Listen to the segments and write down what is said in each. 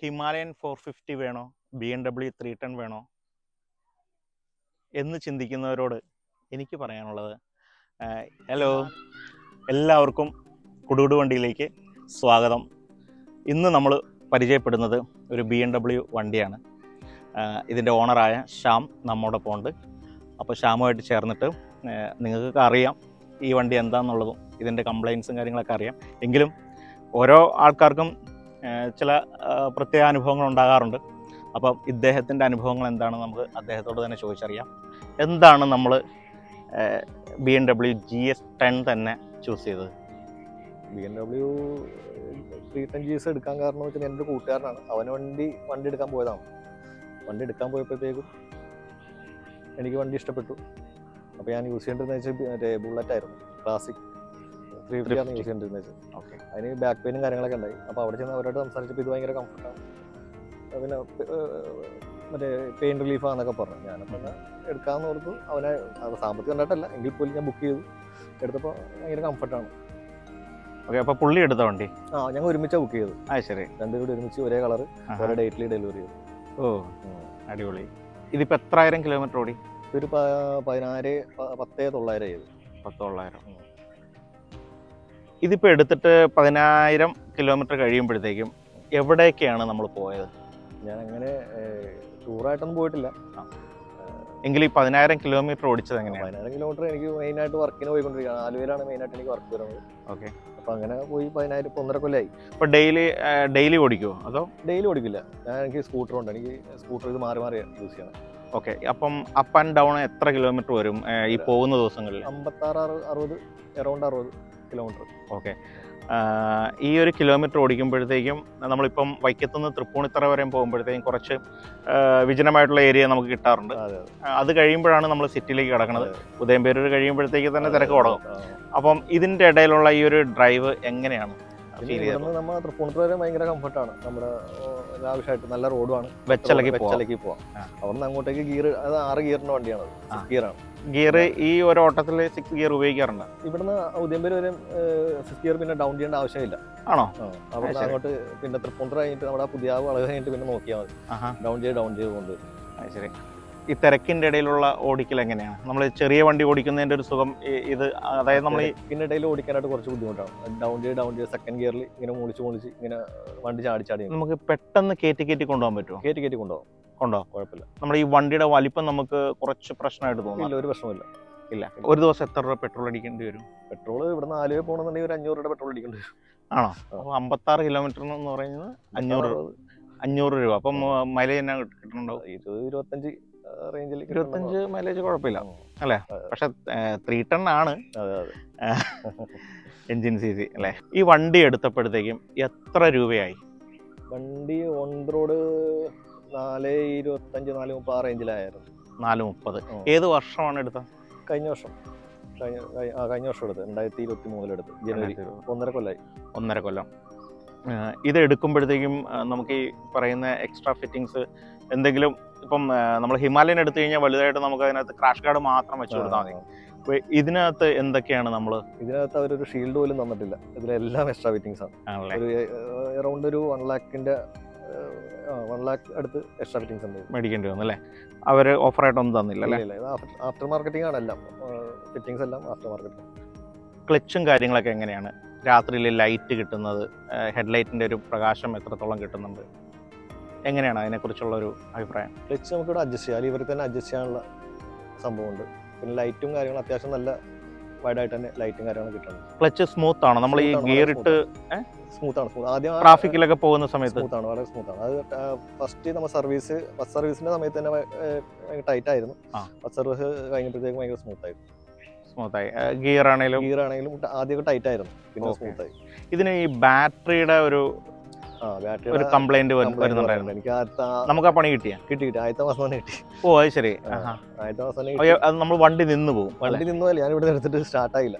Himalayan 450 വേണോ BMW 310 വേണോ എന്ന് ചിന്തിക്കുന്നവരോട് എനിക്ക് പറയാനുള്ളത് ഹലോ എല്ലാവർക്കും കുടുകുടു വണ്ടിയിലേക്ക് സ്വാഗതം. ഇന്ന് നമ്മൾ പരിചയപ്പെടുന്നത് ഒരു BMW വണ്ടിയാണ്. ഇതിൻ്റെ ഓണറായ ശ്യാം നമ്മോടൊപ്പം ഉണ്ട്. അപ്പോൾ ശ്യാമുമായിട്ട് ചേർന്നിട്ട് നിങ്ങൾക്കൊക്കെ അറിയാം ഈ വണ്ടി എന്താണെന്നുള്ളതും ഇതിൻ്റെ കംപ്ലയിൻസും കാര്യങ്ങളൊക്കെ അറിയാം. എങ്കിലും ഓരോ ആൾക്കാർക്കും ചില പ്രത്യേക അനുഭവങ്ങൾ ഉണ്ടാകാറുണ്ട്. അപ്പം ഇദ്ദേഹത്തിൻ്റെ അനുഭവങ്ങൾ എന്താണെന്ന് നമുക്ക് അദ്ദേഹത്തോട് തന്നെ ചോദിച്ചറിയാം. എന്താണ് നമ്മൾ BMW GS10 തന്നെ ചൂസ് ചെയ്തത്? BMW 310 GS എടുക്കാൻ കാരണം എന്ന് വെച്ചാൽ എൻ്റെ ഒരു കൂട്ടുകാരനാണ്. അവന് വണ്ടി എടുക്കാൻ പോയതാണ്. വണ്ടി എടുക്കാൻ പോയപ്പോഴത്തേക്കും എനിക്ക് വണ്ടി ഇഷ്ടപ്പെട്ടു. അപ്പോൾ ഞാൻ യൂസ് ചെയ്യേണ്ടതെന്ന് വെച്ചാൽ മറ്റേ ബുള്ളറ്റ് ആയിരുന്നു, ക്ലാസിക് 350 ആണ് യൂസ് ചെയ്യേണ്ടതെന്ന് വെച്ചാൽ. ഓക്കെ, അതിന് ബാക്ക് പെയിനും കാര്യങ്ങളൊക്കെ ഉണ്ടായി. അപ്പോൾ അവിടെ ചെന്ന് അവരോട് സംസാരിച്ചപ്പോൾ ഇത് ഭയങ്കര കംഫർട്ടാണ്, പിന്നെ മറ്റേ പെയിൻ റിലീഫാന്നൊക്കെ പറഞ്ഞു. ഞാനപ്പോൾ എടുക്കാമെന്ന് ഓർത്തു. അവനെ സാമ്പത്തികം ഉണ്ടായിട്ടല്ല, എങ്കിൽ പോലും ഞാൻ ബുക്ക് ചെയ്തു. എടുത്തപ്പോൾ ഭയങ്കര കംഫർട്ടാണ്. ഓക്കെ, അപ്പോൾ പുള്ളി എടുത്ത വണ്ടി ഞങ്ങൾ ഒരുമിച്ചാണ് ബുക്ക് ചെയ്തത്. ശരി, രണ്ടുപേരും കൂടി ഒരുമിച്ച് ഒരേ കളർ ഒരേ ഡേറ്റിൽ ഡെലിവറി ചെയ്തു. അടിപൊളി. ഇതിപ്പോൾ എത്രായിരം കിലോമീറ്റർ ഓടി? ഒരു 10,900 ചെയ്തു. 10,900. ഇതിപ്പോൾ എടുത്തിട്ട് 10,000 കിലോമീറ്റർ കഴിയുമ്പോഴത്തേക്കും എവിടേക്കാണ് നമ്മൾ പോയത്? ഞാൻ അങ്ങനെ ടൂറായിട്ടൊന്നും പോയിട്ടില്ല. എങ്കിൽ ഈ 10,000 കിലോമീറ്റർ ഓടിച്ചത് എങ്ങനെയാണ്? 10,000 കിലോമീറ്റർ എനിക്ക് മെയിനായിട്ട് വർക്കിന് പോയിക്കൊണ്ടിരിക്കുകയാണ്. ആലുവയിലാണ് മെയിനായിട്ട് എനിക്ക് വർക്ക് വരുന്നത്. ഓക്കെ, അപ്പോൾ അങ്ങനെ പോയി 10,000 ഇപ്പോൾ 1.5 കൊല്ലമായി. ഇപ്പോൾ ഡെയിലി ഓടിക്കുമോ അതോ? ഡെയിലി ഓടിക്കില്ല. എനിക്ക് സ്കൂട്ടറുണ്ട്. എനിക്ക് സ്കൂട്ടർ ഇത് മാറി യൂസ് ചെയ്യണം. ഓക്കെ, അപ്പം അപ്പ് ആൻഡ് ഡൗൺ എത്ര കിലോമീറ്റർ വരും ഈ പോകുന്ന ദിവസങ്ങളിൽ? 56-60, അറൗണ്ട് 60 കിലോമീറ്റർ. ഓക്കെ, ഈ ഒരു കിലോമീറ്റർ ഓടിക്കുമ്പോഴത്തേക്കും നമ്മളിപ്പം വൈക്കത്തുനിന്ന് തൃപ്പൂണിത്തറ വരെ പോകുമ്പോഴത്തേക്കും കുറച്ച് വിജനമായിട്ടുള്ള ഏരിയ നമുക്ക് കിട്ടാറുണ്ട്. അത് കഴിയുമ്പോഴാണ് നമ്മൾ സിറ്റിയിലേക്ക് കിടക്കുന്നത്. ഉദയംപേരൂർ കഴിയുമ്പോഴത്തേക്ക് തന്നെ തിരക്ക് തുടങ്ങും. അപ്പം ഇതിൻ്റെ ഇടയിലുള്ള ഈ ഒരു ഡ്രൈവ് എങ്ങനെയാണ്? നമ്മൾ തൃപ്പൂണിത്തുറ വരെ ഭയങ്കര കംഫർട്ടാണ്. നമ്മുടെ ആവശ്യമായിട്ട് നല്ല റോഡുമാണ്. വെച്ചലക്ക് പോവാം. അവിടുന്ന് അങ്ങോട്ടേക്ക് ഗിയർ, അത് 6 ഗിയറിന്റെ വണ്ടിയാണ്. 6 ഗിയറാണ്. ഗിയർ ഈ ഒരു ഓട്ടത്തിൽ 6 ഗിയർ ഉപയോഗിക്കാറുണ്ട്. ഇവിടുന്ന് ഉദയംപേര് വരെ 6 ഗിയർ പിന്നെ ഡൗൺ ചെയ്യേണ്ട ആവശ്യമില്ല. ആണോ? അവിടെ അങ്ങോട്ട് പിന്നെ തൃപ്പൂണിത്തുറ കഴിഞ്ഞിട്ട് നമ്മുടെ പുതിയ വളവ് കഴിഞ്ഞിട്ട് പിന്നെ നോക്കിയാൽ മതി. ഡൗൺ ചെയ്ത് കൊണ്ടുവരും. ശരി. ഈ തിരക്കിന്റെ ഇടയിലുള്ള ഓടിക്കൽ എങ്ങനെയാണ്? നമ്മൾ ചെറിയ വണ്ടി ഓടിക്കുന്നതിന്റെ ഒരു സുഖം ഇത്, അതായത് നമ്മൾ ഇതിന്റെ ഇടയിൽ ഓടിക്കാനായിട്ട് കുറച്ച് ബുദ്ധിമുട്ടാണ്. ഡൗൺ ചെയ്ത് സെക്കൻഡ് ഗിയറിൽ ഇങ്ങനെ മുളിച്ച് ഇങ്ങനെ വണ്ടി ചാടി നമുക്ക് പെട്ടെന്ന് കയറ്റി കൊണ്ടുപോകാൻ പറ്റുമോ? കയറ്റി കൊണ്ടുപോകാം. കുഴപ്പമില്ല. നമ്മുടെ ഈ വണ്ടിയുടെ വലിപ്പം നമുക്ക് കുറച്ച് പ്രശ്നമായിട്ട് തോന്നുന്നു? ഒരു പ്രശ്നമില്ല. ഇല്ല. ഒരു ദിവസം എത്ര രൂപ പെട്രോൾ അടിക്കേണ്ടി വരും? പെട്രോൾ ഇവിടുന്ന് ആലുവ പോകണമെന്നുണ്ടെങ്കിൽ ഒരു 500 രൂപ പെട്രോൾ അടിക്കേണ്ടി വരും. ആണോ? അപ്പോൾ 56 കിലോമീറ്റർ എന്ന് പറയുന്നത് 500 രൂപ. അപ്പം മൈലേജ് എന്നാ കിട്ടുന്നുണ്ടാവും? 20-25 റേഞ്ചിൽ. 25 മൈലേജ് കുഴപ്പമില്ല അല്ലേ? പക്ഷെ 310 ആണ് എൻജിൻ CC അല്ലേ? ഈ വണ്ടി എടുത്തപ്പോഴത്തേക്കും എത്ര രൂപയായി? വണ്ടി ഓൺ റോഡ് 425, 430 ആ റേഞ്ചിലായിരുന്നു. 430. ഏത് വർഷമാണ് എടുത്തത്? കഴിഞ്ഞ വർഷം എടുത്തത് 2023 എടുത്ത് ജനുവരി. 1.5 കൊല്ലമായി. 1.5 കൊല്ലം. ഇത് എടുക്കുമ്പോഴത്തേക്കും നമുക്ക് ഈ പറയുന്ന എക്സ്ട്രാ ഫിറ്റിങ്സ് എന്തെങ്കിലും, ഇപ്പം നമ്മൾ ഹിമാലയൻ എടുത്തു കഴിഞ്ഞാൽ വലുതായിട്ട് നമുക്ക് അതിനകത്ത് ക്രാഷ് ഗാർഡ് മാത്രം വെച്ച് കൊടുത്താൽ മതി. അപ്പോൾ ഇതിനകത്ത് എന്തൊക്കെയാണ് നമ്മൾ? ഇതിനകത്ത് അവരൊരു ഷീൽഡ് പോലും തന്നിട്ടില്ല. ഇതിലെല്ലാം എക്സ്ട്രാ ഫിറ്റിങ്സ് ആണ്. ഒരു അറൗണ്ട് ഒരു 1 lakh അടുത്ത് എക്സ്ട്രാ ഫിറ്റിങ്സ് ഉണ്ട്. മേടിക്കേണ്ടി വന്നു അല്ലേ? അവർ ഓഫറായിട്ടൊന്നും തന്നില്ല അല്ലേ? ആഫ്റ്റർ മാർക്കറ്റിംഗ് ആണ് എല്ലാം. ഫിറ്റിങ്സ് എല്ലാം ആഫ്റ്റർ മാർക്കറ്റിംഗ്. ക്ലച്ചും കാര്യങ്ങളൊക്കെ എങ്ങനെയാണ്? രാത്രിയിൽ ലൈറ്റ് കിട്ടുന്നത്, ഹെഡ്ലൈറ്റിൻ്റെ ഒരു പ്രകാശം എത്രത്തോളം കിട്ടുന്നുണ്ട്, എങ്ങനെയാണ് അതിനെക്കുറിച്ചുള്ള ഒരു അഭിപ്രായം? ക്ലച്ച് നമുക്കിവിടെ അഡ്ജസ്റ്റ് ചെയ്യാം. ഇവർ തന്നെ അഡ്ജസ്റ്റ് ചെയ്യാനുള്ള സംഭവമുണ്ട്. പിന്നെ ലൈറ്റും കാര്യങ്ങളും അത്യാവശ്യം നല്ല വൈഡായിട്ട് തന്നെ ലൈറ്റും കാര്യങ്ങളും കിട്ടുന്നുണ്ട്. ക്ലച്ച് സ്മൂത്ത് ആണ്? നമ്മൾ ഈ ഗിയർ ഇട്ട് സ്മൂത്താണ്. ആദ്യം ട്രാഫിക്കിലൊക്കെ പോകുന്ന സമയത്ത് സ്മൂത്താണ്, വളരെ സ്മൂത്താണ്. അത് ഫസ്റ്റ് നമ്മൾ ബസ് സർവീസിന്റെ സമയത്ത് തന്നെ ടൈറ്റ് ആയിരുന്നു. ബസ് സർവീസ് കഴിഞ്ഞപ്പോഴത്തേക്കും ഭയങ്കര സ്മൂത്തായി. ഗിയർ ആണെങ്കിലും ആദ്യമൊക്കെ ടൈറ്റ് ആയിരുന്നു, പിന്നെ സ്മൂത്തായി. ഇതിന് ഈ ബാറ്ററിയുടെ ഒരു കംപ്ലൈന്റ് വരുന്നുണ്ടായിരുന്നു. എനിക്ക് നമുക്ക് ആ പണി കിട്ടി. ആദ്യത്തെ മാസം തന്നെ കിട്ടി. ഓ, അത് ശരി. ആദ്യത്തെ മാസം അത് നമ്മൾ വണ്ടി നിന്ന് പോകും. വണ്ടി നിന്നല്ല, ഞാൻ ഇവിടെ എടുത്തിട്ട് സ്റ്റാർട്ടായില്ല.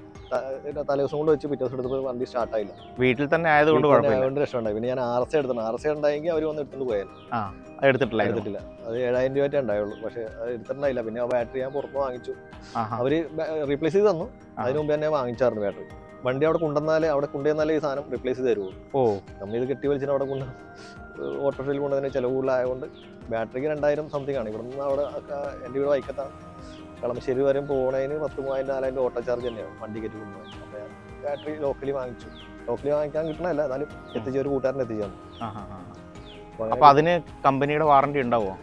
തലേദിവസം കൊണ്ട് വെച്ച് പിറ്റേ ദിവസം എടുത്തപ്പോൾ വണ്ടി സ്റ്റാർട്ടായില്ല. വീട്ടിൽ തന്നെ ആയതുകൊണ്ട് രക്ഷമുണ്ടായി. പിന്നെ ഞാൻ RC എടുത്തു. RC ഉണ്ടായെങ്കിൽ അവർ വന്ന് എടുത്തുകൊണ്ട് പോയാൽ. എടുത്തിട്ടില്ല. അത് 7000 രൂപ ഉണ്ടായുള്ളൂ. പക്ഷെ അത് എടുത്തിട്ടുണ്ടായില്ല. പിന്നെ ആ ബാറ്ററി ഞാൻ പുറത്ത് വാങ്ങിച്ചു. അവര് റീപ്ലേസ് ചെയ്ത് തന്നു. അതിന് മുമ്പ് തന്നെ വാങ്ങിച്ചായിരുന്നു ബാറ്ററി. വണ്ടി അവിടെ കൊണ്ടുവന്നാലേ ഈ സാധനം റീപ്ലേസ് ചെയ്ത് തരുമോ? നമ്മൾ ഇത് കെട്ടി വലിച്ചിട്ട് അവിടെ കൊണ്ട് ഓട്ടോറിക്ഷയിൽ കൊണ്ടുതന്നെ ചിലവ് കൂടുതലായതുകൊണ്ട് ബാറ്ററിക്ക് 2000 സംതിങ് ആണ്. ഇവിടെ നിന്ന് അവിടെ എൻ്റെ വീട് വൈക്കത്താണ്. കളമശ്ശേരി വരെ പോകുന്നതിന് 10,000-4000 ഓട്ടോ ചാർജ് തന്നെയാണ് വണ്ടി കയറ്റി കൊണ്ടുപോകാൻ. അപ്പോൾ ഞാൻ ബാറ്ററി ലോക്കലി വാങ്ങിച്ചു. ലോക്കലി വാങ്ങിക്കാൻ കിട്ടണമല്ല, എന്നാലും എത്തിച്ച ഒരു കൂട്ടുകാരനെ എത്തിച്ചാണ്. അപ്പൊ അതിന് കമ്പനിയുടെ വാറണ്ടി ഉണ്ടാവുമോ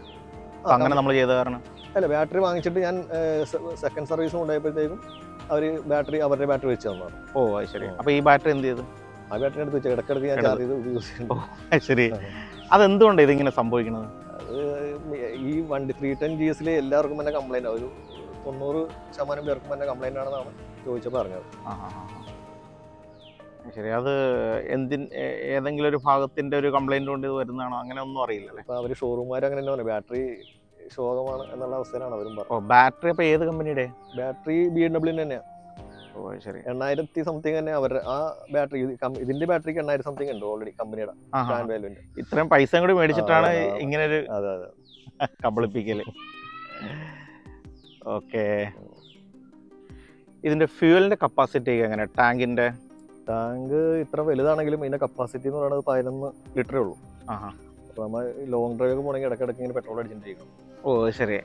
അങ്ങനെ നമ്മൾ ചെയ്ത കാരണം? അല്ല, ബാറ്ററി വാങ്ങിച്ചിട്ട് ഞാൻ സെക്കൻഡ് സർവീസ് കൊണ്ടുപോയപ്പോഴത്തേക്കും അവരുടെ ബാറ്ററി വെച്ച് തന്നാണ്. ഓ ശരി. അപ്പൊ ഈ ബാറ്ററി എന്ത് ചെയ്തു? ആ ബാറ്ററി എടുത്ത് വെച്ചാൽ ഇടയ്ക്കിടയ്ക്ക് ഞാൻ ചാർജ് ചെയ്ത് യൂസ് ചെയ്യുന്നു. ശരി. അതെന്തുകൊണ്ടാണ് ഇതിങ്ങനെ സംഭവിക്കുന്നത്? അത് ഈ വണ്ടി 310 GS എല്ലാവർക്കും തന്നെ കംപ്ലൈൻറ്റ് ആവും. ഒരു 90% പേർക്കും തന്നെ കംപ്ലൈൻ്റ് ആണെന്നാണ് ചോദിച്ചപ്പോൾ പറഞ്ഞത്. ശരി. അത് ഏതെങ്കിലും ഒരു ഭാഗത്തിന്റെ ഒരു കംപ്ലൈന്റ് കൊണ്ട് ഇത് വരുന്നതാണോ? അങ്ങനെ ഒന്നും അറിയില്ലല്ലേ? അപ്പോൾ അവർ ഷോറൂമുകാർ അങ്ങനെ തന്നെ പറഞ്ഞു, ബാറ്ററി ശോകമാണ് എന്നുള്ള അവസ്ഥയിലാണ് അവരും പറഞ്ഞത്. ഓ, ബാറ്ററി അപ്പോൾ ഏത് കമ്പനിയുടെ? ബാറ്ററി BMW തന്നെയാണ്. ഓ ശരി. 8000 സംതിങ് തന്നെ അവരുടെ ആ ബാറ്ററി. ഇതിന്റെ ബാറ്ററിക്ക് 8000 സംതിങ് ഉണ്ട് ഓൾറെഡി കമ്പനിയുടെ ബ്രാൻഡ് വാല്യൂന്റെ. ഇത്രയും പൈസ കൂടി മേടിച്ചിട്ടാണ് ഇങ്ങനെ ഒരു അതെ അതെ കബളിപ്പിക്കല്. ഓക്കെ. ഇതിന്റെ ഫ്യൂവലിന്റെ കപ്പാസിറ്റി എങ്ങനെ? ടാങ്ക് ഇത്ര വലുതാണെങ്കിലും ഇതിന്റെ കപ്പാസിറ്റി എന്ന് പറയുന്നത് 11 ലിറ്ററേ ഉള്ളൂ. അപ്പോൾ നമ്മൾ ലോങ് ഡ്രൈവ് ഒക്കെ പോകണമെങ്കിൽ ഇടയ്ക്കിടയ്ക്ക് ഇങ്ങനെ പെട്രോൾ അടിച്ചിട്ടിരിക്കും. ഓ ശരി.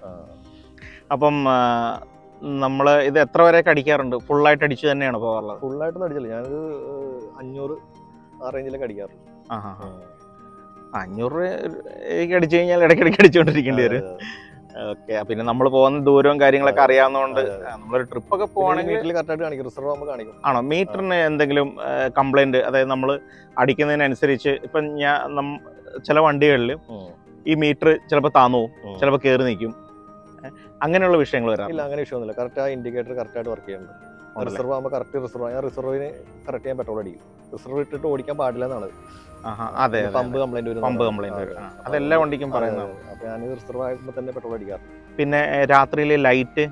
അപ്പം നമ്മൾ ഇത് എത്ര വരെ അടിക്കാറുണ്ട്? ഫുള്ളായിട്ട് അടിച്ചു തന്നെയാണ് പോകാറുള്ളത്? ഫുള്ളായിട്ടൊന്നും അടിച്ചില്ല, ഞാനൊരു 500 ആ റേഞ്ചിലൊക്കെ അടിക്കാറുണ്ട്. 500 രൂപയ്ക്ക് അടിച്ചു കഴിഞ്ഞാൽ ഇടയ്ക്കിടയ്ക്ക് അടിച്ചുകൊണ്ടിരിക്കേണ്ടി വരും. ഓക്കെ. പിന്നെ നമ്മൾ പോകുന്ന ദൂരവും കാര്യങ്ങളൊക്കെ അറിയാവുന്നതുകൊണ്ട് നമ്മളൊരു ട്രിപ്പൊക്കെ പോവാണെങ്കിൽ കറക്റ്റായിട്ട് കാണിക്കും, റിസർവ് ആകുമ്പോൾ കാണിക്കും. ആണോ? മീറ്ററിന് എന്തെങ്കിലും കംപ്ലൈന്റ്, അതായത് നമ്മൾ അടിക്കുന്നതിനനുസരിച്ച് ഇപ്പം ചില വണ്ടികളിൽ ഈ മീറ്റർ ചിലപ്പോൾ താന്നു പോകും, ചിലപ്പോൾ കയറി നിൽക്കും, അങ്ങനെയുള്ള വിഷയങ്ങൾ വരാം? ഇല്ല, അങ്ങനെ വിഷയമൊന്നുമില്ല. കറക്റ്റ് ആ ഇൻഡിക്കേറ്റർ കറക്റ്റായിട്ട് വർക്ക് ചെയ്യുന്നുണ്ട്. റിസർവ് ആകുമ്പോൾ കറക്റ്റ് റിസർവ്. ഞാൻ റിസർവിന് കറക്റ്റ് ചെയ്യാൻ പെട്രോൾ അടിക്കും. റിസർവ് ഇട്ടിട്ട് ഓടിക്കാൻ പാടില്ല എന്നാണ്. അതെ, പമ്പ് കംപ്ലൈന്റ് വരും. പമ്പ് കംപ്ലൈന്റ് വരും. അതെല്ലാ വണ്ടിക്കും പറയുന്നതാണ്. അപ്പോൾ ഞാൻ റിസർവ് ആകുമ്പോൾ തന്നെ പെട്രോൾ അടിക്കാറ്. പിന്നെ രാത്രിയിലെ ലൈറ്റ്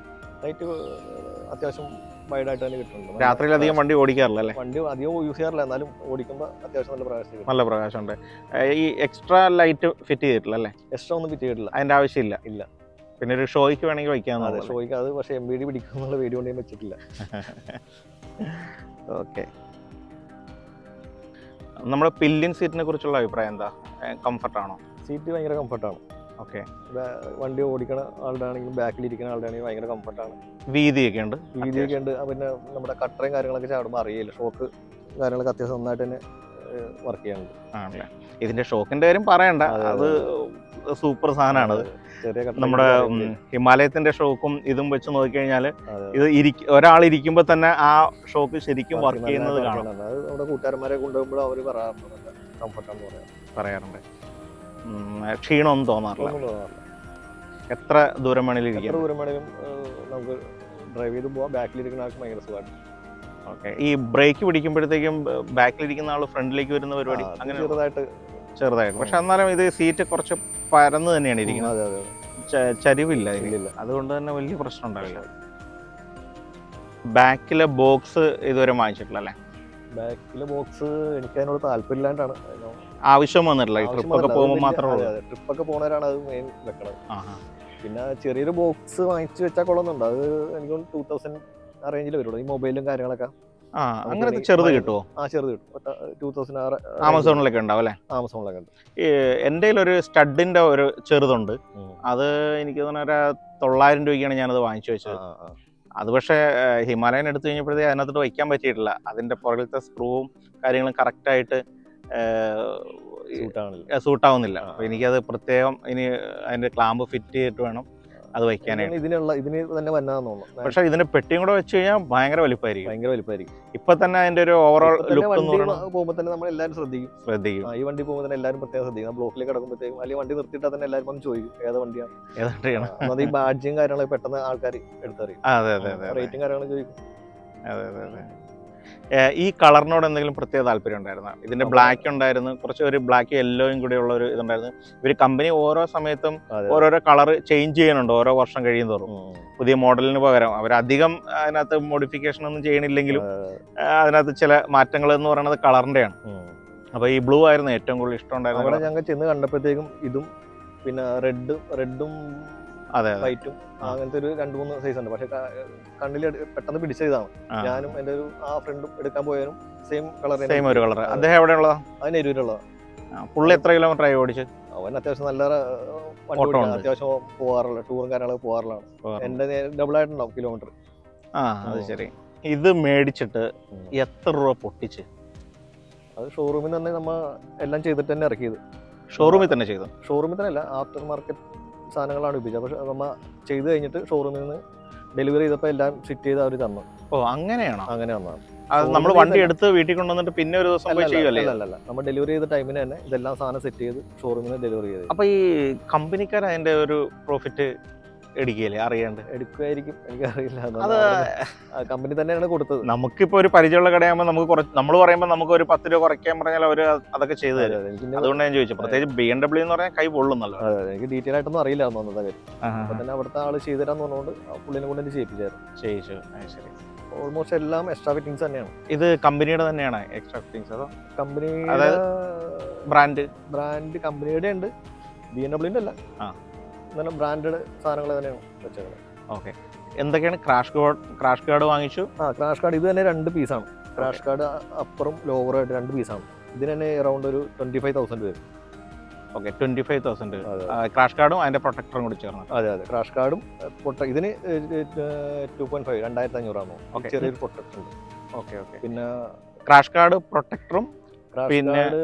അത്യാവശ്യം വൈഡായിട്ട് തന്നെ കിട്ടുന്നുണ്ട്. രാത്രിയിൽ അധികം വണ്ടി ഓടിക്കാറില്ല അല്ലേ? വണ്ടി അധികം യൂസ് ചെയ്യാറില്ല, എന്നാലും ഓടിക്കുമ്പോൾ അത്യാവശ്യം നല്ല പ്രകാശം. നല്ല പ്രകാശമുണ്ട്. ഈ എക്സ്ട്രാ ലൈറ്റ് ഫിറ്റ് ചെയ്തിട്ടില്ല അല്ലേ? എക്സ്ട്രാ ഒന്നും ഫിറ്റ് ചെയ്തിട്ടില്ല, അതിന്റെ ആവശ്യമില്ല. ഇല്ല. പിന്നെ ഒരു ഷോയ്ക്ക് വേണമെങ്കിൽ വയ്ക്കാം. അതെ, ഷോയ്ക്ക്. അത് പക്ഷേ MBD പിടിക്കും എന്നുള്ള വീഡിയോ കൊണ്ട് ഞാൻ വെച്ചിട്ടില്ല. ഓക്കെ. നമ്മുടെ പില്ലിൻ സീറ്റിനെ കുറിച്ചുള്ള അഭിപ്രായം എന്താ? കംഫർട്ടാണോ? സീറ്റ് ഭയങ്കര കംഫർട്ടാണ്. ഓക്കെ. വണ്ടി ഓടിക്കണ ആളുടെ ആണെങ്കിലും ബാക്കിലിരിക്കുന്ന ആളുടെ ആണെങ്കിലും ഭയങ്കര കംഫർട്ടാണ്. വീതിയൊക്കെ ഉണ്ട്. ഉണ്ട്. പിന്നെ നമ്മുടെ കട്ടറയും കാര്യങ്ങളൊക്കെ ചാടുമ്പോൾ അറിയില്ല. ഷോക്ക് കാര്യങ്ങളൊക്കെ അത്യാവശ്യം നന്നായിട്ട് തന്നെ വർക്ക് ചെയ്യാനുണ്ട്. ആണല്ലേ? ഇതിന്റെ ഷോക്കിന്റെ കാര്യം പറയണ്ട, അത് സൂപ്പർ സാധനമാണത്. നമ്മുടെ ഹിമാലയത്തിന്റെ ഷോക്കും ഇതും വെച്ച് നോക്കിക്കഴിഞ്ഞാൽ ഇത് ഒരാൾ ഇരിക്കുമ്പോൾ തന്നെ ആ ഷോക്ക് ശരിക്കും വർക്ക് ചെയ്യുന്നത് കാണാം. അത് നമ്മുടെ കൂട്ടുകാരന്മാരെ കൊണ്ടുപോകുമ്പോൾ അവർ കംഫർട്ടാണെന്ന് പറയാറുണ്ട്. ക്ഷീണമൊന്നും തോന്നാറില്ല. എത്ര ദൂരം വേണേലും നമുക്ക് ഡ്രൈവ് ചെയ്ത് പോവാം. ബാക്കിലിരിക്കുന്ന ആൾക്ക് ഭയങ്കര സുഖമാണ്. ഓക്കെ. ഈ ബ്രേക്ക് പിടിക്കുമ്പോഴത്തേക്കും ബാക്കിലിരിക്കുന്ന ആൾ ഫ്രണ്ടിലേക്ക് വരുന്ന പരിപാടി അങ്ങനെ ചെറുതായിട്ട്. പക്ഷെ എന്നാലും ഇത് സീറ്റ് കുറച്ച് പരന്ന് തന്നെയാണ് ഇരിക്കുന്നത്. ചരിവില്ല ഇതില്ല, അതുകൊണ്ട് തന്നെ വലിയ പ്രശ്നം ഉണ്ടാവില്ല. ബാക്കിലെ ബോക്സ് ഇതുവരെ വാങ്ങിച്ചിട്ടില്ല അല്ലേ? ബാക്കിലെ ബോക്സ് എനിക്ക് അതിനോട് താല്പര്യമില്ലാണ്ടാണ്. ആവശ്യം വന്നിട്ടില്ല. ട്രിപ്പൊക്കെ പോകുമ്പോൾ മാത്രമേ. ട്രിപ്പൊക്കെ പോകുന്നവരാണ് അത് മെയിൻ വെക്കണത്. പിന്നെ ചെറിയൊരു ബോക്സ് വാങ്ങിച്ചു വെച്ചാൽ കൊള്ളുന്നുണ്ട്. അത് എനിക്ക് 2000 ആ റേഞ്ചിൽ വരുള്ളൂ. ഈ മൊബൈലും കാര്യങ്ങളൊക്കെ. അങ്ങനത്തെ ചെറുത് കിട്ടുമോ? ചെറുത് കിട്ടും. 2000 ആമസോണിലൊക്കെ ഉണ്ടാവും അല്ലേ? ആമസോണിലൊക്കെ ഉണ്ട്. എൻ്റെ ഒരു സ്റ്റഡിന്റെ ഒരു ചെറുതുണ്ട്. അത് എനിക്ക് തോന്നുന്ന 900 രൂപയ്ക്കാണ് ഞാനത് വാങ്ങിച്ചു വെച്ചത്. അത് പക്ഷേ ഹിമാലയൻ എടുത്തു കഴിഞ്ഞപ്പോഴത്തേക്ക് അതിനകത്തോട്ട് വയ്ക്കാൻ പറ്റിയിട്ടില്ല. അതിന്റെ പുറകിലത്തെ സ്ക്രൂവും കാര്യങ്ങളും കറക്റ്റായിട്ട് സൂട്ടാവുന്നില്ല. അപ്പോൾ എനിക്കത് പ്രത്യേകം ഇനി അതിന്റെ ക്ലാമ്പ് ഫിറ്റ് ചെയ്തിട്ട് വേണം അത് വയ്ക്കാനായിട്ട്. ഇതിന് തന്നെ വന്നാന്ന് തോന്നുന്നു. പക്ഷെ ഇതിന്റെ പെട്ടിയും കൂടെ വെച്ച് കഴിഞ്ഞാൽ ഭയങ്കര വലിപ്പമായിരിക്കും. ഇപ്പൊ തന്നെ അതിന്റെ ഒരു ഓവറോൾ ലുക്ക് പോകുമ്പോൾ തന്നെ നമ്മൾ എല്ലാവരും ശ്രദ്ധിക്കും. ഈ വണ്ടി പോകുമ്പോൾ തന്നെ എല്ലാവരും പ്രത്യേകം ശ്രദ്ധിക്കും. ബ്ലോക്കിലേക്ക് കിടക്കുമ്പോഴത്തേക്കും അല്ലെങ്കിൽ വണ്ടി നിർത്തിയിട്ടാൽ തന്നെ എല്ലാവരും വന്ന് ചോദിക്കും ഏതാ വണ്ടിയാണ്. അത് ഈ ബാഡ്ജിയും കാര്യങ്ങളൊക്കെ പെട്ടെന്ന് ആൾക്കാർ എടുത്തറിയും. റേറ്റും കാര്യങ്ങളും ചോദിക്കും. ഈ കളറിനോട് എന്തെങ്കിലും പ്രത്യേക താല്പര്യം ഉണ്ടായിരുന്നു? ഇതിന്റെ ബ്ലാക്ക് ഉണ്ടായിരുന്നു, കുറച്ച് ഒരു ബ്ലാക്ക് യെല്ലോയും കൂടി ഉള്ള ഒരു ഇതുണ്ടായിരുന്നു. ഇവർ കമ്പനി ഓരോ സമയത്തും ഓരോരോ കളർ ചേഞ്ച് ചെയ്യുന്നുണ്ട് ഓരോ വർഷം കഴിയുന്നതോറും. പുതിയ മോഡലിന് പകരം അവരധികം അതിനകത്ത് മോഡിഫിക്കേഷൻ ഒന്നും ചെയ്യണില്ലെങ്കിലും അതിനകത്ത് ചില മാറ്റങ്ങൾ എന്ന് പറയുന്നത് കളറിന്റെയാണ്. അപ്പൊ ഈ ബ്ലൂ ആയിരുന്നു ഏറ്റവും കൂടുതൽ ഇഷ്ടം ഉണ്ടായിരുന്നത്. ഞങ്ങൾ ചെന്ന് കണ്ടപ്പോഴത്തേക്കും ഇതും പിന്നെ റെഡും വൈറ്റും അങ്ങനത്തെ ഒരു 2-3 സൈസ് ഉണ്ട്. പക്ഷെ കണ്ണിൽ പെട്ടെന്ന് പിടിച്ച ഇതാണ്. ഞാനും എൻ്റെ ഒരു ഫ്രണ്ടും എടുക്കാൻ പോയാലും സെയിം കളർ. അദ്ദേഹം എവിടെയുള്ളതാ? അത് നെരൂരുള്ളതാണ്. പുള്ളി എത്ര കിലോമീറ്റർ ആയി ഓടിച്ച്? അവൻ അത്യാവശ്യം നല്ല വണ്ടി ഓട്ടം ഓടിക്കാൻ ഉണ്ട്. അത്യാവശ്യം പോകാറുള്ള ടൂറും കാര്യങ്ങളൊക്കെ പോകാറുള്ളതാണ്. എൻ്റെ ഡബിൾ ആയിട്ടുണ്ടാവും കിലോമീറ്റർ. ആ അത് ശരി. ഇത് മേടിച്ചിട്ട് എത്ര രൂപ പൊട്ടിച്ച്? അത് ഷോറൂമിൽ തന്നെ നമ്മൾ എല്ലാം ചെയ്തിട്ട് തന്നെ ഇറക്കിയത്. ഷോറൂമിൽ തന്നെ ചെയ്തു? ഷോറൂമിൽ തന്നെ അല്ല, ആഫ്റ്റർ മാർക്കറ്റ് സാധനങ്ങളാണ് ഉപയോഗിച്ചത്. പക്ഷെ നമ്മൾ ചെയ്ത് കഴിഞ്ഞിട്ട് ഷോറൂമിൽ നിന്ന് ഡെലിവറി ചെയ്തപ്പോൾ എല്ലാം ഫിറ്റ് ചെയ്ത് അവർ തന്നു. ഓ അങ്ങനെയാണോ? അങ്ങനെ വന്നതാണ്. അത് നമ്മൾ വണ്ടി എടുത്ത് വീട്ടിൽ കൊണ്ടുവന്നിട്ട് പിന്നെ ഒരു ദിവസം പോയി ചെയ്യുമല്ലേ? അല്ല, നമ്മൾ ഡെലിവറി ചെയ്ത ടൈമിന് തന്നെ ഇതെല്ലാം സാധനം സെറ്റ് ചെയ്ത് ഷോറൂമിൽ നിന്ന് ഡെലിവറി ചെയ്ത്. അപ്പൊ ഈ കമ്പനിക്കാർ അതിന്റെ ഒരു പ്രോഫിറ്റ് എടുക്കുകയല്ലേ? അറിയാണ്ട് എടുക്കുമായിരിക്കും, എനിക്കറിയില്ല. അത് കമ്പനി തന്നെയാണ് കൊടുത്തത്. നമുക്കിപ്പോ ഒരു പരിചയമുള്ള കടയാകുമ്പോൾ നമുക്ക് കുറച്ച് നമ്മൾ പറയുമ്പോൾ നമുക്ക് ഒരു 10 രൂപ കുറയ്ക്കാൻ പറഞ്ഞാൽ അവർ അതൊക്കെ ചെയ്തു തരും. അതുകൊണ്ട് ഞാൻ ചോദിച്ചു. പ്രത്യേകിച്ച് BMW എന്ന് പറഞ്ഞാൽ കൈ പൊള്ളുന്നല്ലോ. എനിക്ക് ഡീറ്റെയിൽ ആയിട്ടൊന്നും അറിയില്ല അന്നത്തെ കാര്യം. അപ്പൊ തന്നെ അവിടുത്തെ ആള് ചെയ്തു തരാന്ന് പറഞ്ഞുകൊണ്ട് പുള്ളിനെ കൊണ്ട് എനിക്ക് ചെയ്യിപ്പിച്ചായിരുന്നു. ചെയ്യിച്ചു. ശരി. ഓൾമോസ്റ്റ് എല്ലാം എക്സ്ട്രാ ഫിറ്റിംഗ്സ് തന്നെയാണ്. ഇത് കമ്പനിയുടെ തന്നെയാണ് എക്സ്ട്രാ ഫിറ്റിംഗ്സ്? അതോ കമ്പനി ബ്രാൻഡ് കമ്പനിയുടെ ഉണ്ട്, BMW അല്ല. എന്നാലും ബ്രാൻഡഡ് സാധനങ്ങൾ തന്നെയാണ് വെച്ചത്. ഓക്കെ. എന്തൊക്കെയാണ്? ക്രാഷ് ഗാർഡ് വാങ്ങിച്ചു. ക്രാഷ് ഗാർഡ് ഇത് തന്നെ 2 പീസാണ്. ക്രാഷ് ഗാർഡ് അപ്പറും ലോവറും ആയിട്ട് 2 പീസാണ്. ഇതിന് തന്നെ അറൗണ്ട് ഒരു 25,000 വരും. ഓക്കെ, 25,000. ക്രാഷ് ഗാർഡും അതിന്റെ പ്രൊട്ടക്ടറും കൂടി ചേർന്ന്? അതെ, ക്രാഷ് ഗാർഡും ഇതിന് 2.5 2,500 ചെറിയൊരു പ്രൊട്ടക്ടർ ഉണ്ട്. ഓക്കെ. പിന്നെ ക്രാഷ് ഗാർഡ് പ്രൊട്ടക്ടറും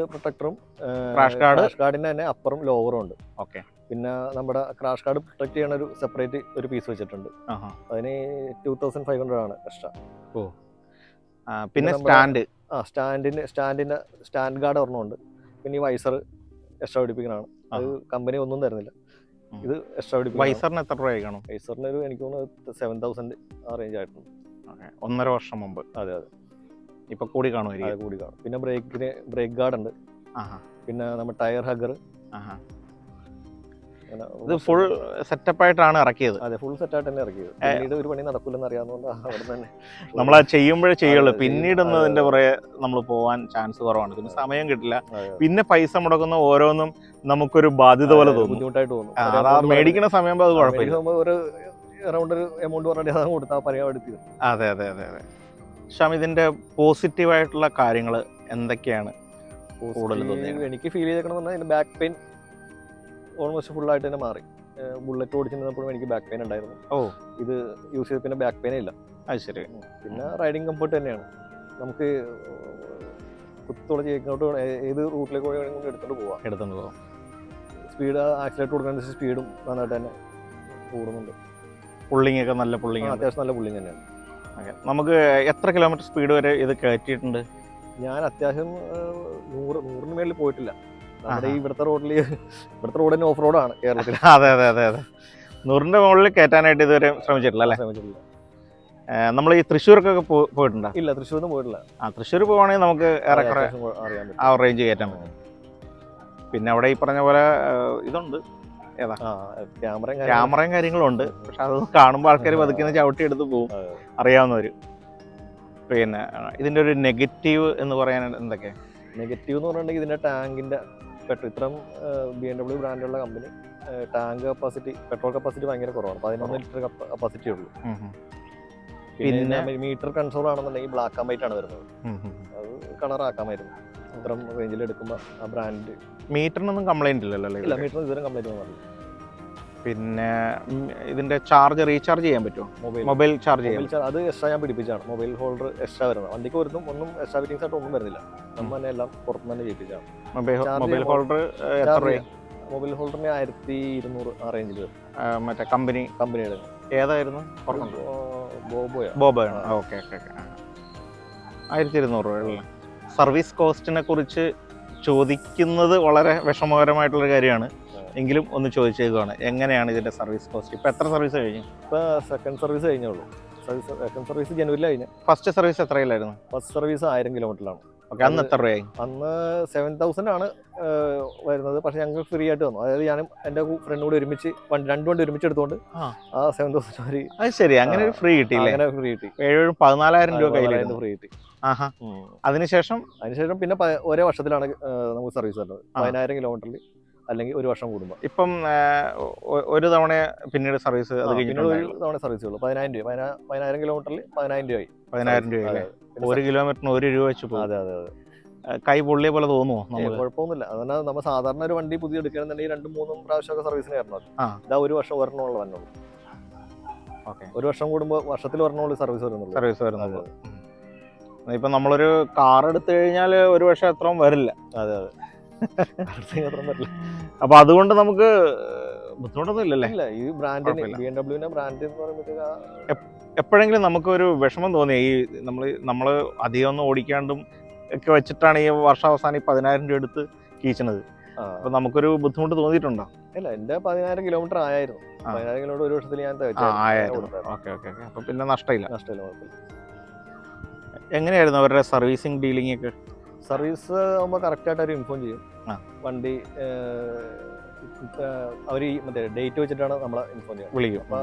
ക്രാഷ് ഗാർഡിന്റെ തന്നെ അപ്പറും ലോവറും ഉണ്ട്. ഓക്കെ. പിന്നെ നമ്മുടെ ക്രാഷ് ഗാർഡ് പ്രൊട്ടക്ട് ചെയ്യണ ഒരു സെപ്പറേറ്റ് ഒരു പീസ് വെച്ചിട്ടുണ്ട്. അതിന് 2,500 ആണ് എക്സ്ട്രാ. പിന്നെ സ്റ്റാൻഡ് ഗാർഡ് ഒരെണ്ണമുണ്ട്. പിന്നെ ഈ വൈസർ എക്സ്ട്രാ പിടിപ്പിക്കണതാണ്. അത് കമ്പനി ഒന്നും തരുന്നില്ല, ഇത് എക്സ്ട്രാ പിടിപ്പിക്കും. വൈസറിന് എത്ര രൂപ കാണും? വൈസറിന് ഒരു എനിക്ക് തോന്നുന്നു 7,000 ആ റേഞ്ച് ആയിട്ടുണ്ട്. 1.5 വർഷം മുമ്പ്. അതെ. ഇപ്പൊ കൂടി കാണുമായിരിക്കും. കൂടി കാണും. പിന്നെ ബ്രേക്ക് ഗാർഡ് ഉണ്ട്. പിന്നെ നമ്മുടെ ടയർ ഹഗർ. ഇത് ഫുൾ സെറ്റപ്പ് ആയിട്ടാണ് ഇറക്കിയത്? അതെ, ഫുൾ സെറ്റായിട്ട് തന്നെ ഇറക്കിയത്. പിന്നീട് ഒരു പണി നടക്കില്ലെന്ന് അറിയാവുന്നതുകൊണ്ട് അവിടെ തന്നെ നമ്മൾ അത് ചെയ്യുമ്പോഴേ ചെയ്യുള്ളൂ. പിന്നീടൊന്നും അതിന്റെ പുറകെ നമ്മൾ പോകാൻ ചാൻസ് കുറവാണ്. പിന്നെ സമയം കിട്ടില്ല. പിന്നെ പൈസ മുടക്കുന്ന ഓരോന്നും നമുക്കൊരു ബാധ്യത പോലെ തോന്നും, ബുദ്ധിമുട്ടായിട്ട് തോന്നും. അത് മേടിക്കുന്ന സമയം അത് കുഴപ്പമില്ല. ഒരു അറൗണ്ട് ഒരു എമൗണ്ട് പറഞ്ഞാൽ അത് കൊടുത്താൽ പരിപാടി. അതെ. ശ്യാം, ഇതിന്റെ പോസിറ്റീവായിട്ടുള്ള കാര്യങ്ങൾ എന്തൊക്കെയാണ് കൂടുതൽ തോന്നിയത്? എനിക്ക് ഫീൽ ചെയ്തേക്കണമെന്ന് പറഞ്ഞാൽ ബാക്ക് പെയിൻ ഓൾമോസ്റ്റ് ഫുള്ളായിട്ട് തന്നെ മാറി. ബുള്ളറ്റ് ഓടിച്ചിരുന്നപ്പോഴും എനിക്ക് ബാക്ക് പെയിൻ ഉണ്ടായിരുന്നു. ഇത് യൂസ് ചെയ്ത് പിന്നെ ബാക്ക് പെയിനേ ഇല്ല. അത് ശരി. പിന്നെ റൈഡിങ് കംഫർട്ട് തന്നെയാണ്. നമുക്ക് കുത്തോളം ചെയ്യിക്കോട്ട് ഏത് റൂട്ടിലേക്ക് പോയി എടുത്തോണ്ട് പോവാം. സ്പീഡ് ആക്സിലേറ്റർ കൊടുക്കുന്ന സ്പീഡും നന്നായിട്ട് തന്നെ കൂടുന്നുണ്ട്. പുള്ളിങ് ഒക്കെ നല്ല പുള്ളിങ്, അത്യാവശ്യം നല്ല പുള്ളിങ് തന്നെയാണ്. നമുക്ക് എത്ര കിലോമീറ്റർ സ്പീഡ് വരെ ഇത് കയറ്റിയിട്ടുണ്ട്? ഞാൻ അത്യാവശ്യം 100 മേളിൽ പോയിട്ടില്ല. നമ്മുടെ ഇവിടുത്തെ റോഡ് തന്നെ ഓഫ് റോഡാണ് കേരളത്തിൽ. അതെ. 100ന്റെ മുകളിൽ കയറ്റാനായിട്ട് ഇതുവരെ ശ്രമിച്ചിട്ടില്ല അല്ലേ? നമ്മൾ ഈ തൃശ്ശൂർക്കൊക്കെ പോയിട്ടുണ്ടോ? ഇല്ല, തൃശ്ശൂർന്ന് പോയിട്ടില്ല. തൃശ്ശൂർ പോവാണെങ്കിൽ നമുക്ക് ഏറെക്കുറെ ആ റേഞ്ച് കയറ്റാൻ പറ്റും. പിന്നെ അവിടെ ഈ പറഞ്ഞ പോലെ ഇതുണ്ട്, ഏതാ ക്യാമറയും കാര്യങ്ങളും ഉണ്ട്. പക്ഷെ അത് കാണുമ്പോൾ ആൾക്കാർ പതുക്കുന്ന ചവിട്ടി എടുത്ത് പോകും, അറിയാവുന്നവര്. പിന്നെ ഇതിന്റെ ഒരു നെഗറ്റീവ് എന്ന് പറയാൻ എന്തൊക്കെ? നെഗറ്റീവ് എന്ന് പറഞ്ഞിട്ടുണ്ടെങ്കിൽ ഇതിന്റെ ടാങ്കിന്റെ ഇത്തരം BMW ബ്രാൻഡുള്ള company tank capacity, petrol capacity ഭയങ്കര കുറവാണ്. 11 ലിറ്റർ കപ്പാസിറ്റി ഉള്ളൂ. പിന്നെ മീറ്റർ കൺസോൾ ആണെന്നുണ്ടെങ്കിൽ ബ്ലാക്ക് ആൻഡ് വൈറ്റ് ആണ് വരുന്നത്. അത് കളറാക്കാമായിരുന്നു ഇത്തരം റേഞ്ചിൽ എടുക്കുമ്പോൾ. ആ ബ്രാൻഡ് മീറ്ററിനൊന്നും കംപ്ലൈന്റ് ഇല്ലല്ലോ? ഇല്ല, മീറ്ററിന് ഇതുവരെ കംപ്ലൈന്റ് ഒന്നും അറിയില്ല. പിന്നെ ഇതിന്റെ ചാർജ് റീചാർജ് ചെയ്യാൻ പറ്റുമോ? മൊബൈൽ ചാർജ് ചെയ്യാൻ? അത് എക്സ്ട്രാ ഞാൻ പിടിപ്പിച്ചാണ്. മൊബൈൽ ഹോൾഡർ എക്സ്ട്രാ വരുന്നത്. വണ്ടിക്ക് ഒന്നും എക്സ്ട്രാ ഫിറ്റിംഗ്സ് ആയിട്ട് ഒന്നും വരുന്നില്ല. നമ്മൾ തന്നെ എല്ലാം പുറത്തുനിന്ന് തന്നെ ചെയ്യിപ്പിച്ചാണ്. മൊബൈൽ ഹോൾഡർ എത്ര രൂപ? മൊബൈൽ ഹോൾഡറിന് 1,200 ആ റേഞ്ചിൽ വരും. മറ്റേ കമ്പനിയുടെ ഏതായിരുന്നു? ബോബോയാണ്. ഓക്കെ. 1,200 രൂപ അല്ലേ? സർവീസ് കോസ്റ്റിനെ കുറിച്ച് ചോദിക്കുന്നത് വളരെ വിഷമകരമായിട്ടുള്ള കാര്യമാണ്. എങ്കിലും ഒന്ന് ചോദിച്ചേക്കുവാണ്, എങ്ങനെയാണ് ഇതിന്റെ സർവീസ് കോസ്റ്റ്? ഇപ്പൊ എത്ര സർവീസ് കഴിഞ്ഞു? ഇപ്പൊ സെക്കൻഡ് സർവീസ് കഴിഞ്ഞുള്ളൂ. സെക്കൻഡ് സർവീസ് ജനുവരിയിൽ കഴിഞ്ഞു. ഫസ്റ്റ് സർവീസ് എത്രയിലായിരുന്നു? ഫസ്റ്റ് സർവീസ് 1000 കിലോമീറ്ററിലാണ്. ഓക്കെ. അന്ന് എത്ര രൂപയായി? അന്ന് 7,000 ആണ് വരുന്നത്. പക്ഷെ ഞങ്ങൾക്ക് ഫ്രീ ആയിട്ട് തന്നു. അതായത് ഞാനും എന്റെ ഫ്രണ്ടും കൂടി ഒരുമിച്ച് രണ്ട് വണ്ടി ഒരുമിച്ച് എടുത്തോണ്ട് ആ 7,000. അത് ശരി, അങ്ങനെ ഒരു ഫ്രീ കിട്ടിയില്ലേ? അങ്ങനെ ഫ്രീ കിട്ടി. 14,000 രൂപ കയ്യിലായിരുന്നു ഫ്രീ കിട്ടി. അതിനുശേഷം പിന്നെ ഒരേ വർഷത്തിലാണ് നമുക്ക് സർവീസ് വരുന്നത്. 10,000 കിലോമീറ്ററിൽ അല്ലെങ്കിൽ ഒരു വർഷം കൂടുമ്പോൾ. ഇപ്പം ഒരു തവണ പിന്നീട് സർവീസ് അത് പിന്നീട് ഒരു തവണ സർവീസ് ഉള്ളൂ. 10,000 രൂപ. 10,000 കിലോമീറ്ററിൽ 10,000 രൂപയായി. 10,000 രൂപ. 1 കിലോമീറ്ററിന് 1 രൂപ വെച്ച് പോകും. അതെ. കൈ പൊള്ളിയ പോലെ തോന്നുമോ നമുക്ക്? കുഴപ്പമൊന്നുമില്ല. അതുകൊണ്ട് നമ്മൾ സാധാരണ ഒരു വണ്ടി പുതിയ എടുക്കുകയാണെന്നുണ്ടെങ്കിൽ 2-3 പ്രാവശ്യമൊക്കെ സർവീസിന് വരണമല്ലോ. ഇതാ ഒരു വർഷം ഒരെണ്ണമുള്ള വന്നുള്ളൂ. ഓക്കെ, ഒരു വർഷം കൂടുമ്പോൾ വർഷത്തിൽ ഒരെണ്ണമുള്ള സർവീസ് വരുന്നുള്ളൂ. സർവീസ് വരുന്നുള്ളൂ. ഇപ്പം നമ്മളൊരു കാർ എടുത്തു കഴിഞ്ഞാൽ ഒരു വർഷം അത്രയും വരില്ല. അതെ അതെ, അത്രയും വരില്ല. അപ്പം അതുകൊണ്ട് നമുക്ക് ബുദ്ധിമുട്ടൊന്നും ഇല്ലല്ലേ? ഇല്ല, ഈ ബ്രാൻഡിന് BMW ബ്രാൻഡ് എന്ന് പറയുമ്പോഴത്തേക്ക് എപ്പോഴെങ്കിലും നമുക്കൊരു വിഷമം തോന്നിയ ഈ നമ്മൾ അധികം ഒന്നും ഓടിക്കാണ്ടും ഒക്കെ വെച്ചിട്ടാണ് ഈ വർഷാവസാനം 10,000 രൂപ എടുത്ത് കീച്ചണത്. അപ്പം നമുക്കൊരു ബുദ്ധിമുട്ട് തോന്നിയിട്ടുണ്ടോ? ഇല്ല, എൻ്റെ 10,000 കിലോമീറ്റർ ആയിരുന്നു. 10,000 കിലോമീറ്റർ ഒരു വർഷത്തിൽ ഞാൻ ആയിരുന്നു. ഓക്കെ ഓക്കെ ഓക്കെ, അപ്പം പിന്നെ നഷ്ടമില്ല. കുഴപ്പമില്ല. എങ്ങനെയായിരുന്നു അവരുടെ സർവീസിങ് ഡീലിംഗ് ഒക്കെ? സർവീസ് ആകുമ്പോൾ കറക്റ്റായിട്ട് അവർ ഇൻഫോം ചെയ്യും. വണ്ടി അവർ മറ്റേ ഡേറ്റ് വെച്ചിട്ടാണ് നമ്മളെ ഇൻഫോം ചെയ്യുക. വിളിക്കും. അപ്പോൾ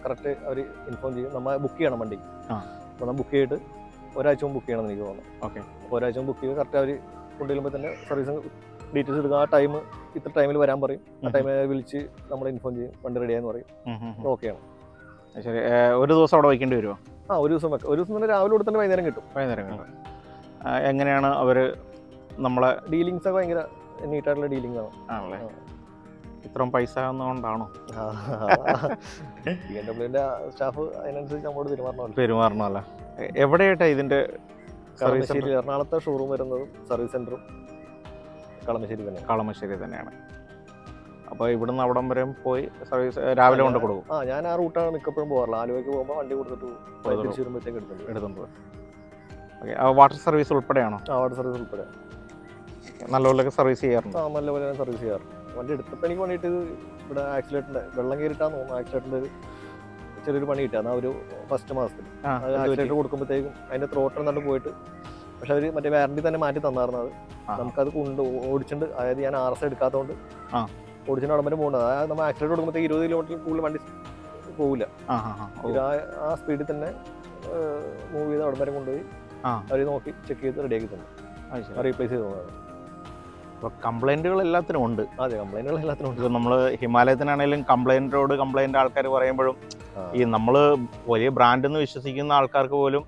കറക്റ്റ് അവർ ഇൻഫോം ചെയ്യും. നമ്മൾ ബുക്ക് ചെയ്യണം വണ്ടി. അപ്പോൾ നമ്മൾ ബുക്ക് ചെയ്തിട്ട് ഒരാഴ്ച മുമ്പ് ബുക്ക് ചെയ്യണം എനിക്ക് തോന്നുന്നു. ഓക്കെ, അപ്പോൾ ഒരാഴ്ച മുമ്പ് ബുക്ക് ചെയ്ത് കറക്റ്റ് അവർ കൊണ്ടുവരുമ്പോൾ തന്നെ സർവീസ് ഡീറ്റെയിൽസ് എടുക്കുക. ആ ടൈം ഇത്ര ടൈമിൽ വരാൻ പറയും. ആ ടൈമിൽ വിളിച്ച് നമ്മൾ ഇൻഫോം ചെയ്യും, വണ്ടി റെഡിയാന്ന് പറയും. ഓക്കെയാണ്. ശരി, ഒരു ദിവസം അവിടെ വയ്ക്കേണ്ടി വരുമോ? ഒരു ദിവസം വെക്കാം. ഒരു ദിവസം തന്നെ രാവിലെ കൊടുത്തിട്ട് വൈകുന്നേരം കിട്ടും. എങ്ങനെയാണ് അവർ നമ്മളെ ഡീലിങ്സ് ഒക്കെ ഭയങ്കര നീറ്റായിട്ടുള്ള ഡീലിംഗ് ആണ്. ആണല്ലേ? ഇത്രയും പൈസ ഒന്നുകൊണ്ടാണോ BMW സ്റ്റാഫ് അതിനനുസരിച്ച് നമ്മളോട് പെരുമാറണമല്ലോ? എവിടെയായിട്ടാ ഇതിന്റെ കളമശ്ശേരി, എറണാകുളത്തെ ഷോറൂം വരുന്നതും സർവീസ് സെന്ററും കളമശ്ശേരി തന്നെയാണ്. അപ്പോൾ ഇവിടുന്ന് അവിടം വരെ പോയി സർവീസ് രാവിലെ കൊണ്ട് കൊടുക്കും. ഞാൻ ആ റൂട്ടാണ് മിക്കപ്പോഴും പോകാറുള്ളത്. ആലുവയ്ക്ക് പോകുമ്പോൾ വണ്ടി കൊടുത്തിട്ട് തിരിച്ചു വരുമ്പോഴത്തേക്ക് എടുത്തുണ്ട്. ഓക്കെ, വാട്ടർ സർവീസ് ഉൾപ്പെടെയാണോ? വാട്ടർ സർവീസ് ഉൾപ്പെടെ നല്ലപോലെ സർവീസ് ചെയ്യാറുണ്ട്. നല്ലപോലെ ഞാൻ സർവീസ് ചെയ്യാറുണ്ട്. വണ്ടി എടുത്തപ്പോൾ എനിക്ക് വേണ്ടിയിട്ട് ഇവിടെ ആക്സിലേറ്ററിൻ്റെ വെള്ളം കയറിയിട്ടാന്ന് തോന്നുന്നു. ആക്സിലേറ്ററിൻ്റെ ഒരു ചെറിയൊരു പണി കിട്ടിയാണ് ആ ഒരു ഫസ്റ്റ് മാസത്തിൽ. അത് ആക്സിലേറ്റർ കൊടുക്കുമ്പോഴത്തേക്കും അതിൻ്റെ ത്രോട്ടൽ നട്ട് പോയിട്ട്, പക്ഷെ അവർ മറ്റേ വാറണ്ടി തന്നെ മാറ്റി തന്നായിരുന്നു. അത് നമുക്കത് ഓടിച്ചിട്ടുണ്ട്. അതായത് ഞാൻ RS എടുക്കാത്തതുകൊണ്ട് ഓടിച്ചിട്ട് അവിടെ വരെ പോകുന്നത്. അതായത് നമ്മൾ ആക്സിലേറ്റർ കൊടുക്കുമ്പോഴത്തേക്ക് 20 കിലോമീറ്റർ കൂടുതൽ വണ്ടി പോകില്ല. ആ സ്പീഡിൽ തന്നെ മൂവ് ചെയ്ത് അവിടെ വരെ കൊണ്ടുപോയി അവർ നോക്കി ചെക്ക് ചെയ്ത് റെഡിയാക്കി തന്നു. റീപ്ലേസ് ചെയ്ത് തോന്നുന്നത്. അപ്പോൾ കംപ്ലൈൻറ്റുകൾ എല്ലാത്തിനും ഉണ്ട്. അതെ, കംപ്ലൈൻറ്റുകൾ എല്ലാത്തിനും ഉണ്ട്. ഇപ്പോൾ നമ്മൾ ഹിമാലയത്തിനാണെങ്കിലും കംപ്ലൈൻറ്റ് ആൾക്കാർ പറയുമ്പോഴും ഈ നമ്മൾ വലിയ ബ്രാൻഡ് എന്ന് വിശ്വസിക്കുന്ന ആൾക്കാർക്ക് പോലും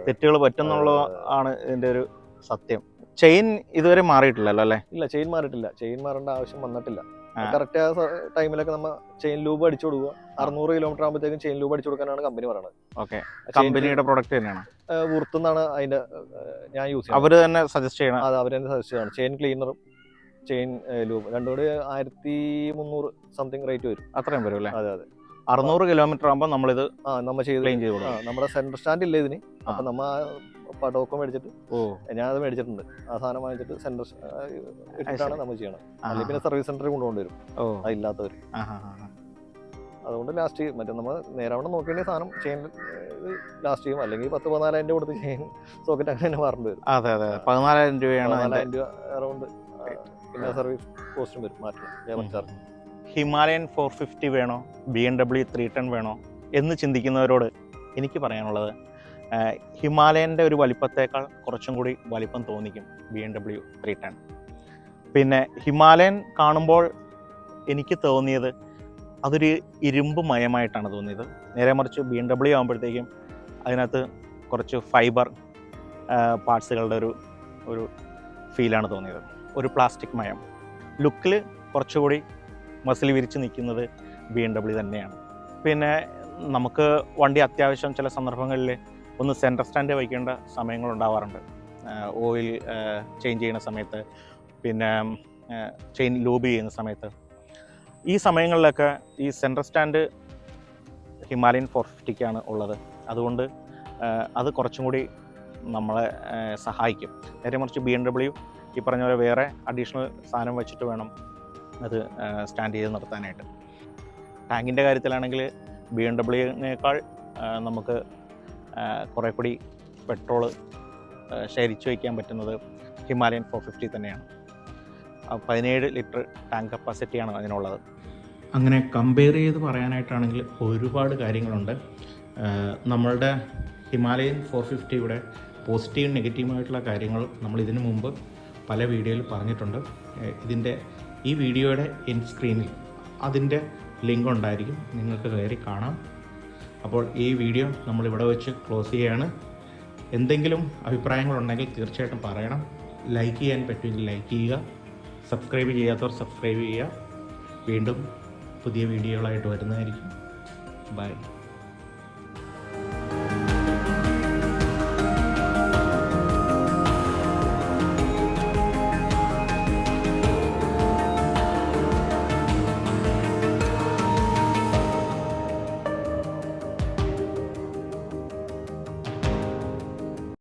തെറ്റുകൾ പറ്റുന്നുള്ളതാണ് ഇതിൻ്റെ ഒരു സത്യം. ചെയിൻ ഇതുവരെ മാറിയിട്ടില്ലല്ലോ അല്ലേ? ഇല്ല, ചെയിൻ മാറിയിട്ടില്ല. ചെയിൻ മാറേണ്ട ആവശ്യം വന്നിട്ടില്ല. കറക്റ്റ് ആ ടൈമിലൊക്കെ നമ്മൾ ചെയിൻ ലൂബ് അടിച്ചു കൊടുക്കുക. 600 കിലോമീറ്റർ ആകുമ്പോഴത്തേക്കും ചെയിൻ ലൂബ് അടിച്ചു കൊടുക്കാനാണ് കമ്പനി പറയുന്നത്. ഓക്കെ, കമ്പനിയുടെ പ്രൊഡക്റ്റ് തന്നെയാണ്. വൃത്തുന്നാണ് അതിന്റെ ഞാൻ യൂസ് ചെയ്യുന്നത്. അവർ തന്നെ സജസ്റ്റ് ചെയ്യണം. അത് അവർ തന്നെ സജസ്റ്റ് ചെയ്യണം. ചെയിൻ ക്ലീനറും ചെയിൻ ലൂബ് രണ്ടും കൂടി 1300 സംതിങ് റേറ്റ് വരും. അത്രയും വരും അല്ലേ? അതെ അതെ. 600 കിലോമീറ്റർ ആകുമ്പോൾ നമ്മളിത് നമ്മൾ ക്ലീൻ ചെയ്ത് കൊടുക്കും. നമ്മുടെ സെൻട്രൽ സ്റ്റാൻഡ് ഇല്ല ഇതിന്. അപ്പം നമ്മൾ പടമൊക്കെ മേടിച്ചിട്ട് ഞാനത് മേടിച്ചിട്ടുണ്ട്. ആ സാധനം വാങ്ങിച്ചിട്ട് സെൻട്രൽ ഇട്ടിട്ടാണ് നമ്മൾ ചെയ്യണം. അല്ലെങ്കിൽ പിന്നെ സർവീസ് സെന്ററിൽ കൊണ്ടുകൊണ്ടുവരും അതില്ലാത്തവർ. അതുകൊണ്ട് ലാസ്റ്റ് ചെയ്യും. മറ്റേ നമ്മൾ നേരവണ്ണം നോക്കേണ്ട സാധനം ചെയിൻ ലാസ്റ്റ് ചെയ്യും. അല്ലെങ്കിൽ 10-14,000 രൂപ കൊടുത്ത് ചെയിൻ സോക്കറ്റ് അങ്ങനെ തന്നെ മാറേണ്ടി വരും. അതെ അതെ, 14,000 രൂപയാണ്. 14,000 രൂപ അറൗണ്ട്. പിന്നെ സർവീസ് കോസ്റ്റും വരും, മാറ്റണം ചാർജ്. ഹിമാലയൻ 450 വേണോ BMW 310 വേണോ എന്ന് ചിന്തിക്കുന്നവരോട് എനിക്ക് പറയാനുള്ളത്, ഹിമാലയൻ്റെ ഒരു വലിപ്പത്തേക്കാൾ കുറച്ചും കൂടി വലിപ്പം തോന്നിക്കും BMW 310. പിന്നെ ഹിമാലയൻ കാണുമ്പോൾ എനിക്ക് തോന്നിയത് അതൊരു ഇരുമ്പ് മയമായിട്ടാണ് തോന്നിയത്. നേരെ മറിച്ച് BMW ആകുമ്പോഴത്തേക്കും അതിനകത്ത് കുറച്ച് ഫൈബർ പാർട്സുകളുടെ ഒരു ഫീലാണ് തോന്നിയത്. ഒരു പ്ലാസ്റ്റിക് മയം. ലുക്കിൽ കുറച്ചുകൂടി മസിൽ വിരിച്ച് നിൽക്കുന്നത് BMW തന്നെയാണ്. പിന്നെ നമുക്ക് വണ്ടി അത്യാവശ്യം ചില സന്ദർഭങ്ങളിൽ ഒന്ന് സെൻട്രൽ സ്റ്റാൻഡ് വയ്ക്കേണ്ട സമയങ്ങളുണ്ടാവാറുണ്ട്. ഓയിൽ ചേഞ്ച് ചെയ്യുന്ന സമയത്ത്, പിന്നെ ചെയിൻ ലൂബ് ചെയ്യുന്ന സമയത്ത്. ഈ സമയങ്ങളിലൊക്കെ ഈ സെൻട്രൽ സ്റ്റാൻഡ് ഹിമാലയൻ 450-ക്കാണ് ഉള്ളത്. അതുകൊണ്ട് അത് കുറച്ചും കൂടി നമ്മളെ സഹായിക്കും. നേരെ മറിച്ച് BMW ഈ പറഞ്ഞ പോലെ വേറെ അഡീഷണൽ സാധനം വെച്ചിട്ട് വേണം അത് സ്റ്റാൻഡ് ചെയ്ത് നിർത്താനായിട്ട്. ടാങ്കിൻ്റെ കാര്യത്തിലാണെങ്കിൽ BMW-നേക്കാൾ നമുക്ക് കുറേ കൂടി പെട്രോള് ശേഖരിച്ചു വയ്ക്കാൻ പറ്റുന്നത് ഹിമാലയൻ 450 തന്നെയാണ്. 17 ലിറ്റർ ടാങ്ക് കപ്പാസിറ്റിയാണ് അതിനുള്ളത്. അങ്ങനെ കമ്പയർ ചെയ്ത് പറയാനായിട്ടാണെങ്കിൽ ഒരുപാട് കാര്യങ്ങളുണ്ട്. നമ്മളുടെ ഹിമാലയൻ 450യുടെ പോസിറ്റീവ് നെഗറ്റീവായിട്ടുള്ള കാര്യങ്ങൾ നമ്മൾ ഇതിനു മുമ്പ് പല വീഡിയോയിൽ പറഞ്ഞിട്ടുണ്ട്. ഈ വീഡിയോയുടെ എൻഡ് സ്ക്രീനിൽ അതിൻ്റെ ലിങ്ക് ഉണ്ടായിരിക്കും, നിങ്ങൾക്ക് കയറി കാണാം. അപ്പോൾ ഈ വീഡിയോ നമ്മളിവിടെ വെച്ച് ക്ലോസ് ചെയ്യുകയാണ്. എന്തെങ്കിലും അഭിപ്രായങ്ങളുണ്ടെങ്കിൽ തീർച്ചയായിട്ടും പറയണം. ലൈക്ക് ചെയ്യാൻ പറ്റുമെങ്കിൽ ലൈക്ക് ചെയ്യുക, സബ്സ്ക്രൈബ് ചെയ്യാത്തവർ സബ്സ്ക്രൈബ് ചെയ്യുക. വീണ്ടും പുതിയ വീഡിയോകളായിട്ട് വരുന്നതായിരിക്കും. ബൈ.